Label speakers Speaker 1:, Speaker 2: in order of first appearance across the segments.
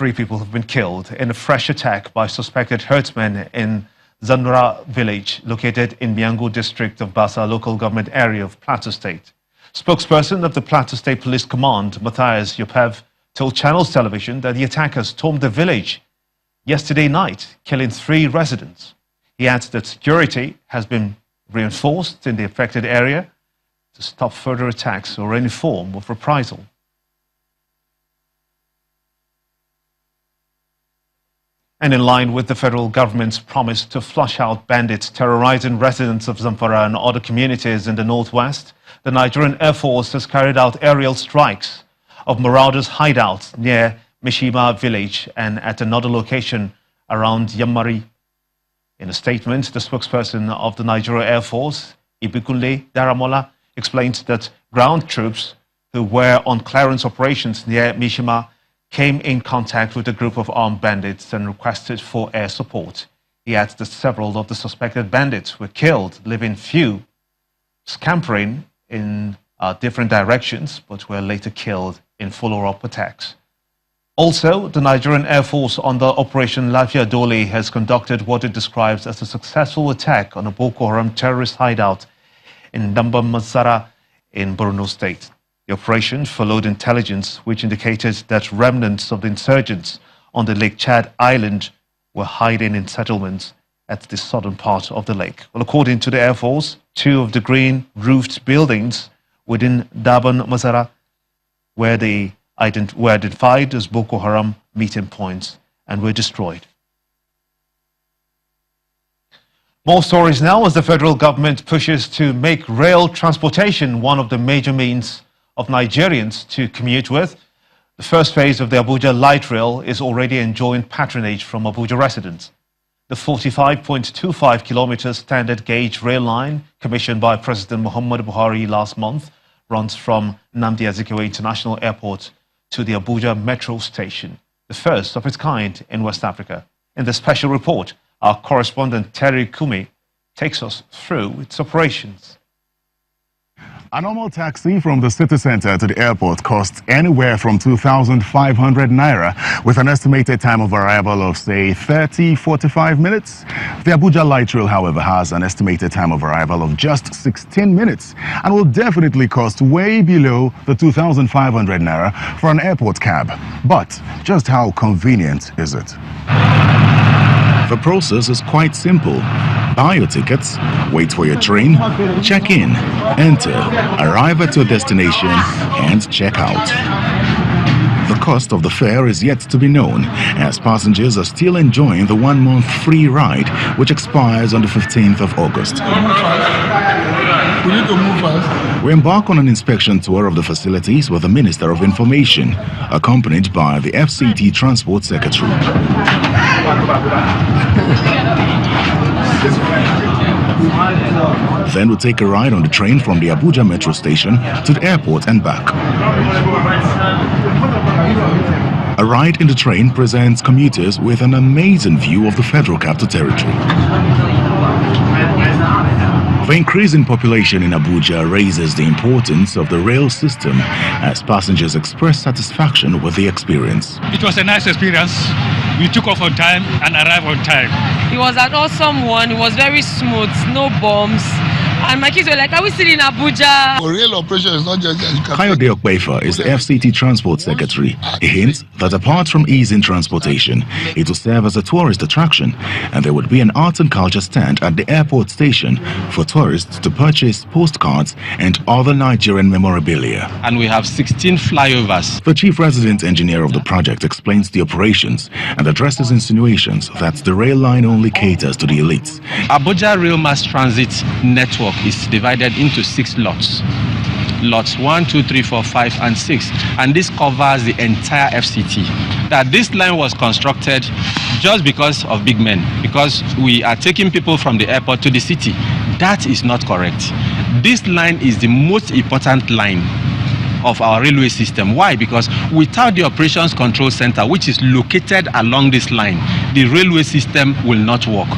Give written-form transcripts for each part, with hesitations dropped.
Speaker 1: 3 people have been killed in a fresh attack by suspected herdsmen in Zanura village, located in Miango district of Basa local government area of Plateau State. Spokesperson of the Plateau State Police Command, Matthias Yopev, told Channels Television that the attackers stormed the village yesterday night, killing 3 residents. He adds that security has been reinforced in the affected area to stop further attacks or any form of reprisal. And in line with the federal government's promise to flush out bandits terrorizing residents of Zamfara and other communities in the northwest, the Nigerian Air Force has carried out aerial strikes of marauders' hideouts near Mishima village and at another location around Yammari. In a statement, the spokesperson of the Nigerian Air Force, Ibikunle Daramola, explained that ground troops who were on clearance operations near Mishima came in contact with a group of armed bandits and requested for air support. He adds that several of the suspected bandits were killed, leaving few scampering in different directions, but were later killed in follow-up attacks. Also, the Nigerian Air Force under Operation Lafia Dole has conducted what it describes as a successful attack on a Boko Haram terrorist hideout in Damba Mazara in Borno State. The operation followed intelligence which indicated that remnants of the insurgents on the Lake Chad Island were hiding in settlements at the southern part of the lake. Well, according to the Air Force, 2 of the green-roofed buildings within Daban Mazara were identified as Boko Haram meeting points and were destroyed. More stories now as the federal government pushes to make rail transportation one of the major means of Nigerians to commute with. The first phase of the Abuja light rail is already enjoying patronage from Abuja residents. The 45.25 kilometer standard gauge rail line, commissioned by President Muhammadu Buhari last month, runs from Nnamdi Azikiwe International Airport to the Abuja Metro Station, the first of its kind in West Africa. In the special report, our correspondent Terry Kumi takes us through its operations.
Speaker 2: A normal taxi from the city center to the airport costs anywhere from 2,500 naira, with an estimated time of arrival of, say, 30-45 minutes. The Abuja Light Rail, however, has an estimated time of arrival of just 16 minutes and will definitely cost way below the 2,500 naira for an airport cab. But just how convenient is it? The process is quite simple. Buy your tickets, wait for your train, check in, enter, arrive at your destination, and check out. The cost of the fare is yet to be known, as passengers are still enjoying the 1-month free ride, which expires on the 15th of August.
Speaker 3: We need to move fast.
Speaker 2: We embark on an inspection tour of the facilities with the Minister of Information, accompanied by the FCT Transport Secretary. Then we take a ride on the train from the Abuja Metro Station to the airport and back. A ride in the train presents commuters with an amazing view of the Federal Capital Territory. The increase in population in Abuja raises the importance of the rail system as passengers express satisfaction with the experience.
Speaker 4: It was a nice experience. We took off on time and arrived on time.
Speaker 5: It was an awesome one. It was very smooth, no bumps. And my kids were like, are we still in Abuja?
Speaker 3: For real operation is not just...
Speaker 2: Kayode Okwefa is the FCT Transport Secretary. He hints that apart from ease in transportation, it will serve as a tourist attraction, and there would be an arts and culture stand at the airport station for tourists to purchase postcards and other Nigerian memorabilia.
Speaker 4: And we have 16 flyovers.
Speaker 2: The chief resident engineer of the project explains the operations and addresses insinuations that the rail line only caters to the elites.
Speaker 4: Abuja Rail Mass Transit Network is divided into 6 lots. Lots 1, 2, 3, 4, 5, and 6. And this covers the entire FCT. That this line was constructed just because of big men, because we are taking people from the airport to the city. That is not correct. This line is the most important line of our railway system. Why? Because without the operations control center, which is located along this line, the railway system will not work.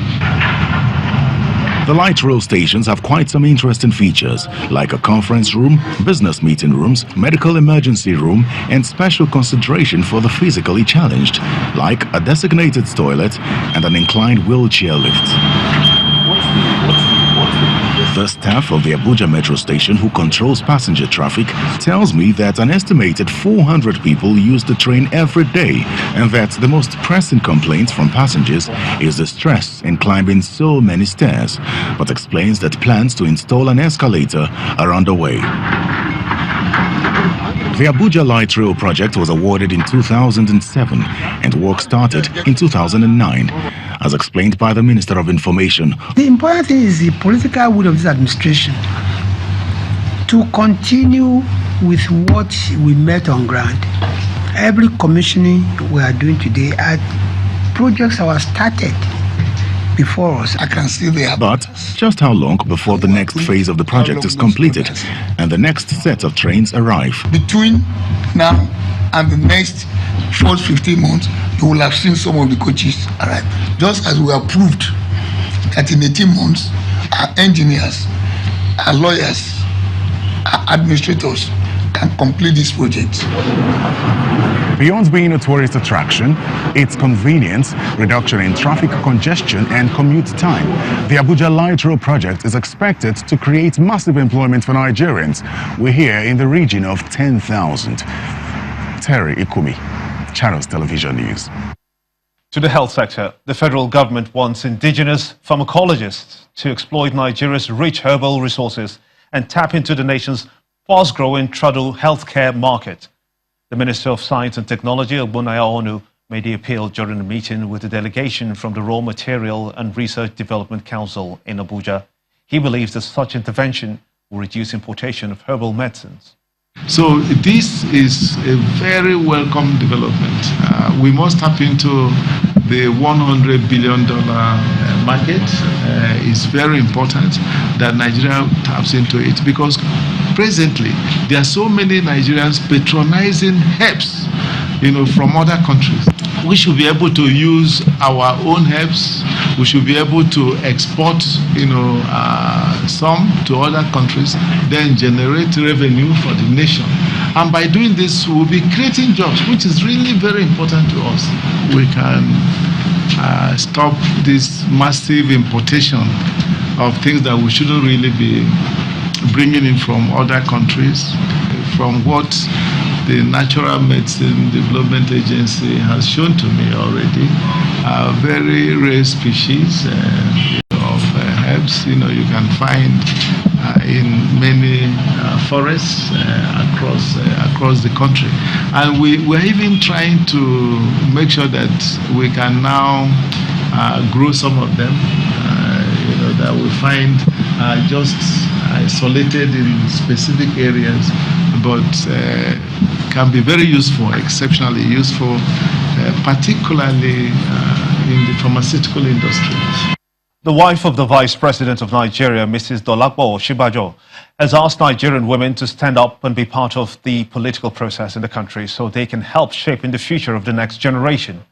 Speaker 2: The light rail stations have quite some interesting features, like a conference room, business meeting rooms, medical emergency room, and special consideration for the physically challenged, like a designated toilet and an inclined wheelchair lift. The staff of the Abuja metro station who controls passenger traffic tells me that an estimated 400 people use the train every day and that the most pressing complaint from passengers is the stress in climbing so many stairs, but explains that plans to install an escalator are underway. The Abuja Light Rail project was awarded in 2007 and work started in 2009. As explained by the Minister of Information.
Speaker 6: The important thing is the political will of this administration to continue with what we met on ground. Every commissioning we are doing today are projects that were started before us.
Speaker 3: I can see they have.
Speaker 2: But just how long before the next phase of the project is completed and the next set of trains arrive?
Speaker 3: Between now and the next first 15 months, you will have seen some of the coaches arrive. Just as we have proved that in 18 months, our engineers, our lawyers, our administrators can complete this project.
Speaker 2: Beyond being a tourist attraction, its convenience, reduction in traffic congestion and commute time, the Abuja Light Rail project is expected to create massive employment for Nigerians. We're here in the region of 10,000. Terry Ikumi, Channels Television News.
Speaker 1: To the health sector, the federal government wants indigenous pharmacologists to exploit Nigeria's rich herbal resources and tap into the nation's fast-growing Trado healthcare market. The Minister of Science and Technology, Ogbonnaya Onu, made the appeal during a meeting with a delegation from the Raw Material and Research Development Council in Abuja. He believes that such intervention will reduce importation of herbal medicines.
Speaker 7: So this is a very welcome development. We must tap into the $100 billion market. It's very important that Nigeria taps into it because presently there are so many Nigerians patronizing herbs, from other countries. We should be able to use our own herbs. We should be able to export, some to other countries, then generate revenue for the nation. And by doing this, we'll be creating jobs, which is really very important to us. We can stop this massive importation of things that we shouldn't really be bringing in from other countries, from what the Natural Medicine Development Agency has shown to me already, very rare species of herbs. You can find in many forests across the country, and we're even trying to make sure that we can now grow some of them. That we find just isolated in specific areas, but can be very useful, exceptionally useful, particularly in the pharmaceutical industry.
Speaker 1: The wife of the Vice President of Nigeria, Mrs. Dolapo Shibajo, has asked Nigerian women to stand up and be part of the political process in the country so they can help shaping the future of the next generation.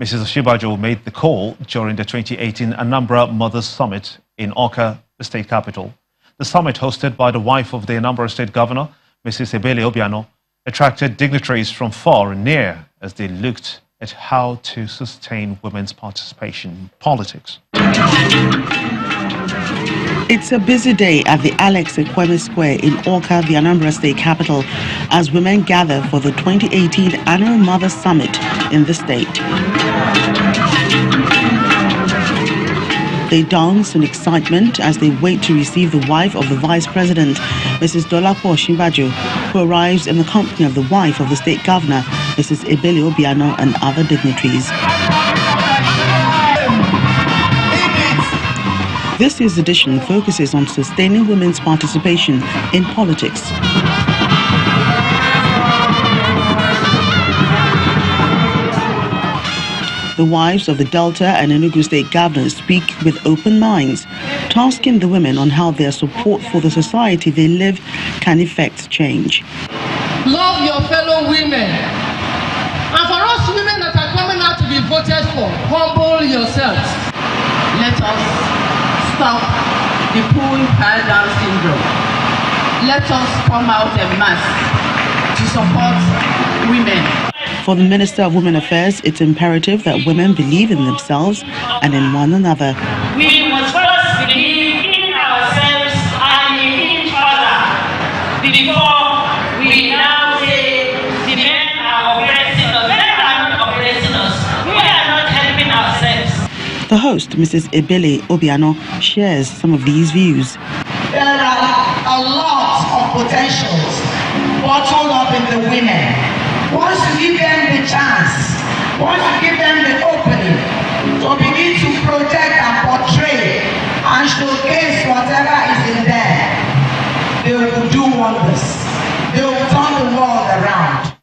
Speaker 1: Mrs. Shibajo made the call during the 2018 Anambra Mothers Summit in Awka, the state capital. The summit, hosted by the wife of the Anambra State Governor, Mrs. Ebele Obiano, attracted dignitaries from far and near as they looked at how to sustain women's participation in politics.
Speaker 8: It's a busy day at the Alex Ekweme Square in Awka, the Anambra State capital, as women gather for the 2018 Annual Mothers Summit in the state. They dance in excitement as they wait to receive the wife of the Vice President, Mrs. Dolapo Shibajo, who arrives in the company of the wife of the state governor, Mrs. Ebele Obiano, and other dignitaries. This year's edition focuses on sustaining women's participation in politics. The wives of the Delta and Enugu state governors speak with open minds, tasking the women on how their support for the society they live can effect change.
Speaker 9: Love your fellow women. And for us women that are coming out to be voted for, humble yourselves. Let us stop Down syndrome. Let us come out en masse to support women.
Speaker 8: For the Minister of Women Affairs, it's imperative that women believe in themselves and in one another.
Speaker 10: We must first believe in ourselves and in each other before we now say the men are oppressing us. Men are not oppressing us. We are not helping ourselves.
Speaker 8: The host, Mrs. Ebele Obiano, shares some of these views.
Speaker 11: There are a lot of potentials bottled up in the women. Once you give them the chance, once you give them the opening to begin to project and portray and showcase whatever is in them, they will do wonders. They will turn the world around.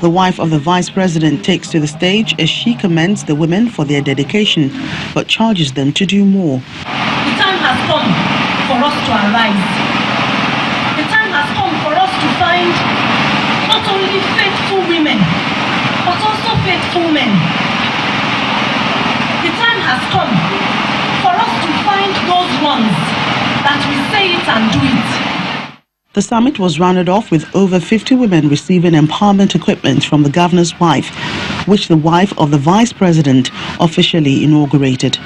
Speaker 8: The wife of the Vice President takes to the stage as she commends the women for their dedication, but charges them to do more.
Speaker 12: The time has come for us to arise. The time has come for us to find not only faithful women, but also faithful men. The time has come for us to find those ones that will say it and do it.
Speaker 8: The summit was rounded off with over 50 women receiving empowerment equipment from the governor's wife, which the wife of the Vice President officially inaugurated.